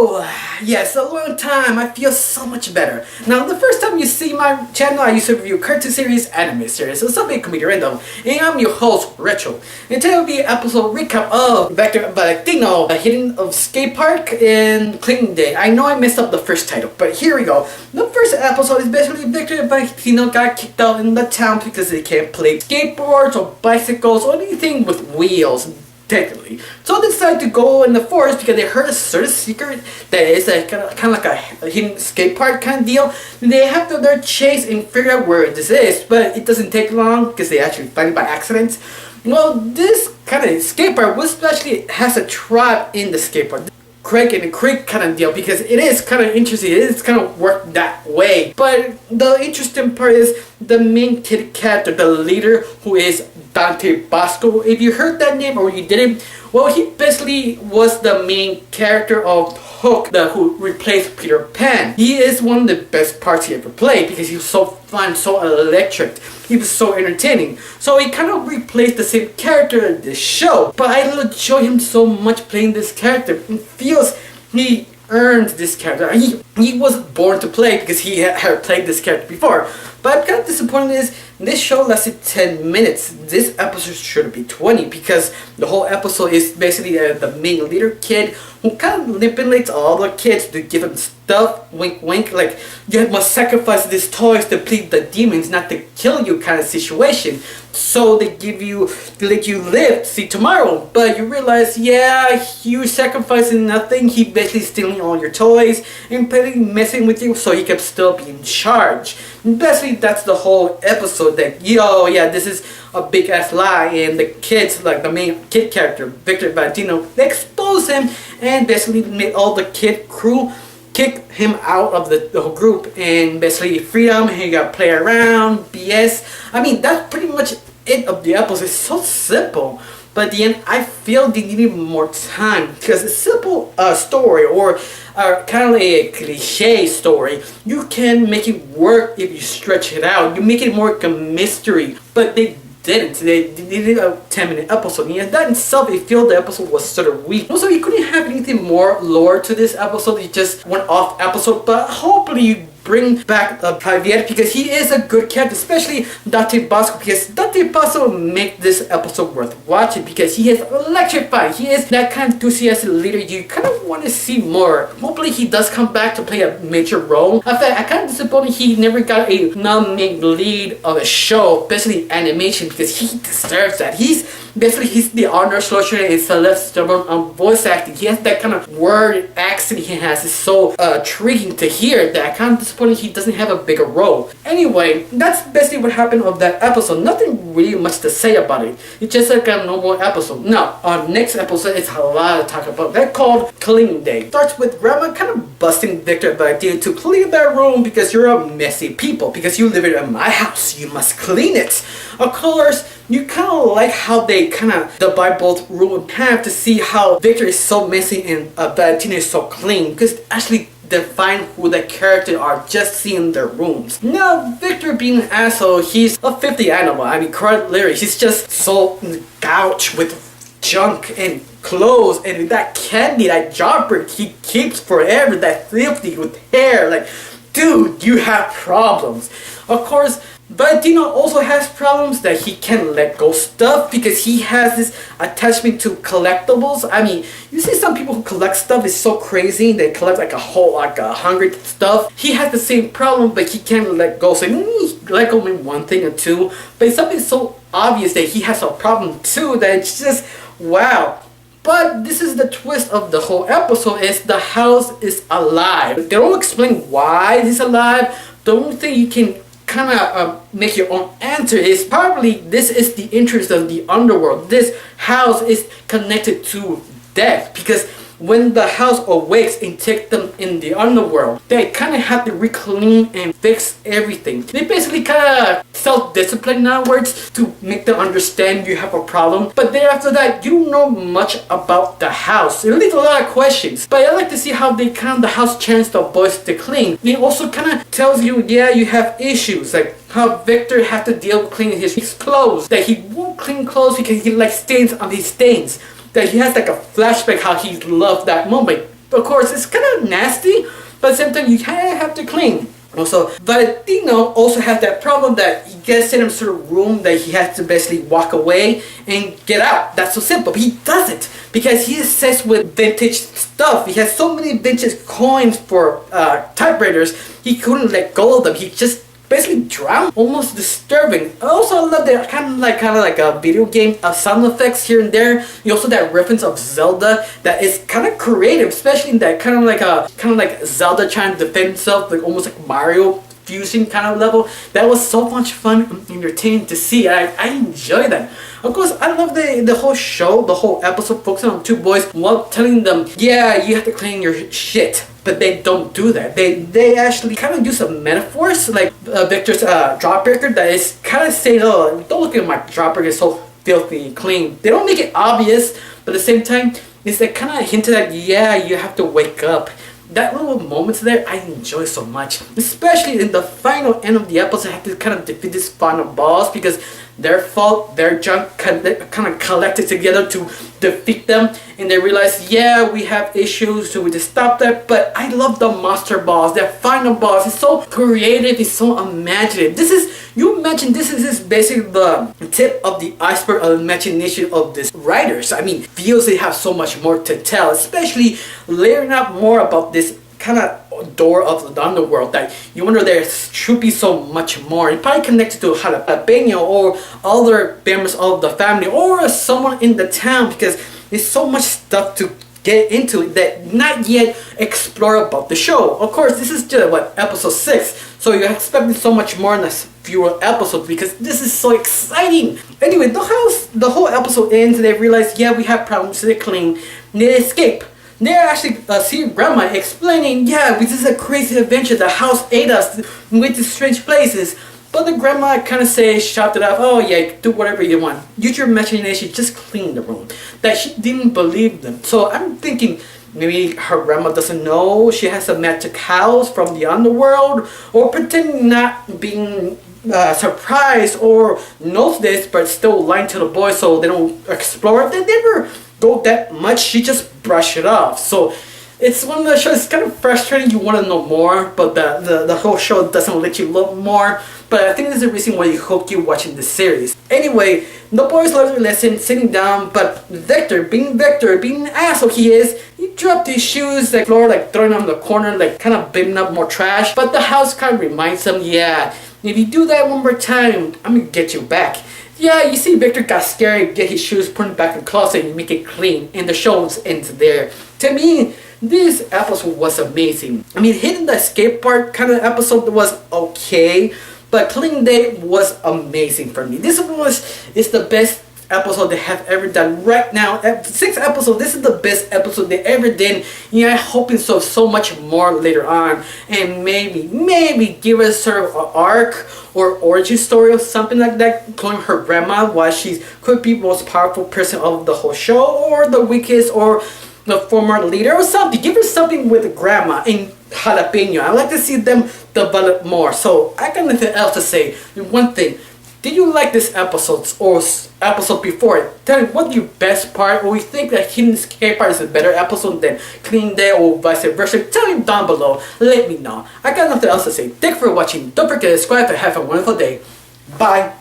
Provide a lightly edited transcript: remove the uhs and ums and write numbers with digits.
Woo! Yes, a long time. I feel so much better. Now, the first time you see my channel, I used to review cartoon series, anime series, so something can be random. And I'm your host, Retro. And today will be an episode recap of Valentino, Hedden of Skate Park and Cleaning Day. I know I messed up the first title, but here we go. The first episode is basically Victor and Valentino got kicked out in the town because they can't play skateboards or bicycles or anything with wheels. Technically. So they decided to go in the forest because they heard a certain secret that is kind of like a hidden skate park kind of deal. And they have to their chase and figure out where this is, but it doesn't take long because they actually find it by accident. Well, this kind of skate park was actually has a tribe in the skate park. Craig and Creek kind of deal, because it is kind of interesting. It is kind of worked that way. But the interesting part is the main kid character, the leader, who is Dante Bosco. If you heard that name or you didn't, well, he basically was the main character of Hook, who replaced Peter Pan. He is one of the best parts he ever played because he was so fun, so electric. He was so entertaining. So he kind of replaced the same character in this show. But I enjoy him so much playing this character. It feels he earned this character. He was born to play because he had played this character before. But I'm kind of disappointed is this show lasted 10 minutes. This episode should be 20 because the whole episode is basically the main leader kid who kind of manipulates all the kids to give them stuff, wink wink, like you must sacrifice these toys to plead the demons, not to kill you kind of situation. So they let you live, see tomorrow, but you realize, yeah, you sacrificing nothing. He basically stealing all your toys and basically messing with you so he can still be in charge. And basically that's the whole episode, that yeah, this is a big ass lie, and the kids, like the main kid character, Victor Valentino, they expose him and basically made all the kid crew kick him out of the whole group, and basically freedom, he got play around, BS. I mean, that's pretty much it of the episode. It's so simple, but at the end I feel they needed more time because a simple story or kind of like a cliche story, you can make it work if you stretch it out. You make it more like a mystery, but they didn't. They did a 10-minute episode, and that in itself, I feel the episode was sort of weak. Also, you couldn't have anything more lore to this episode. It just went off episode, but hopefully you bring back Javier because he is a good character, especially Dante Bosco, because Dante Bosco make this episode worth watching because he is electrified. He is that kind of enthusiastic leader you kind of want to see more. Hopefully he does come back to play a major role. In fact, I kind of disappointed he never got a non-main lead of a show, especially animation, because he deserves that. He's the Arnold Schwarzenegger and Celeste Stallone on voice acting. He has that kind of word accent he has. It's so intriguing to hear that I kind of disappointed he doesn't have a bigger role. Anyway, that's basically what happened of that episode. Nothing really much to say about it. It's just like a normal episode. Now, our next episode is a lot to talk about. That's called Cleaning Day. Starts with Grandma kind of busting Victor Valentino to clean their room because you're a messy people. Because you live in my house, you must clean it. Of course, you kind of like how they kind of divide both room and half to see how Victor is so messy and Valentino is so clean, because actually define who the characters are just seeing their rooms. Now, Victor being an asshole, he's a 50 animal. I mean, quite literally, he's just so gouged with junk and clothes and that candy, that jobber he keeps forever, that filthy with hair. Like, dude, you have problems. Of course, Valentino also has problems that he can't let go stuff because he has this attachment to collectibles. I mean, you see some people who collect stuff is so crazy. They collect like like 100 stuff. He has the same problem, but he can't let go. So he let go in one thing or two. But it's something so obvious that he has a problem too that it's just wow. But this is the twist of the whole episode, is the house is alive. They don't explain why it's alive. The only thing you can kind of make your own answer is probably this is the interest of the underworld. This house is connected to death because when the house awakes and takes them in the underworld, they kind of have to reclean and fix everything. They basically kind of self-discipline words to make them understand you have a problem. But then after that, you don't know much about the house. It leaves a lot of questions. But I like to see how they kind of the house chants the boys to clean. It also kind of tells you, yeah, you have issues. Like how Victor had to deal with cleaning his clothes. That he won't clean clothes because he like stains on his stains. That he has like a flashback how he loved that moment. of course, it's kind of nasty, but at the same time, you kind of have to clean. Also, Valentino also has that problem that he gets in a sort of room that he has to basically walk away and get out. That's so simple, but he doesn't because he's obsessed with vintage stuff. He has so many vintage coins for typewriters, he couldn't let go of them. He just basically drowned. Almost disturbing. Also, I love that kind of like a video game sound effects here and there. You also that reference of Zelda that is kind of creative, especially in that kind of like Zelda trying to defend himself, like almost like Mario fusion kind of level. That was so much fun and entertaining to see. I enjoy that. Of course, I love the whole show, the whole episode focusing on two boys while telling them, yeah, you have to clean your shit. But they don't do that. They actually kind of use some metaphors, like Victor's drop breaker that is kind of saying, oh, don't look at my drop breaker, it's so filthy clean. They don't make it obvious, but at the same time, it's like kind of hinted at, yeah, you have to wake up. That little moments there, I enjoy so much. Especially in the final end of the episode, I have to kind of defeat this final boss because their fault, their junk kind of collected together to defeat them, and they realize, yeah, we have issues, so we just stop that. But I love the monster boss, that final boss. It's so creative, it's so imaginative. You imagine this is basically the tip of the iceberg of the imagination of these writers. I mean, feels they have so much more to tell, especially layering up more about this kind of door of the underworld that you wonder there should be so much more. It probably connected to Jalapeno or other members of the family or someone in the town because there's so much stuff to get into that not yet explore about the show. Of course, this is just episode 6, so you're expecting so much more in the fewer episodes because this is so exciting. Anyway, the whole episode ends and they realize, yeah, we have problems, they clean, they escape. They actually see Grandma explaining, yeah, this is a crazy adventure, the house ate us, we went to strange places. But the grandma kind of shouted out, oh yeah, do whatever you want. Use your imagination, just clean the room. That she didn't believe them. So I'm thinking maybe her grandma doesn't know she has a magic house from the underworld, or pretending not being surprised or knows this but still lying to the boys so they don't explore it. They never go that much, she just brushed it off. So it's one of the shows, it's kind of frustrating, you want to know more, but the whole show doesn't let you look more. But I think there's a reason why you hope you're watching this series. Anyway, the boys learned their lesson, sitting down, but Victor, being an asshole he is, he dropped his shoes, like floor, like throwing them on the corner, like kind of bidding up more trash. But the house kind of reminds him, yeah, if you do that one more time, I'm gonna get you back. Yeah, you see Victor got scared, get his shoes, put them back in the closet and make it clean, and the show ends there. To me, this episode was amazing. I mean, hitting the escape part kind of episode was okay, but Clean Day was amazing for me. This is the best episode they have ever done right now. 6 episodes, this is the best episode they ever did. Yeah, I'm hoping so much more later on, and maybe give us sort of an arc or origin story or something like that, including her grandma, why she could be the most powerful person of the whole show, or the weakest, or the former leader or something. Give her something with grandma and Jalapeno. I'd like to see them develop more. So I got nothing else to say. One thing, did you like this episode or episode before it? Tell me what your best part, or you think that Hidden Escape part is a better episode than Clean Day or vice versa. Tell me down below. Let me know. I got nothing else to say. Thanks for watching. Don't forget to subscribe and have a wonderful day. Bye.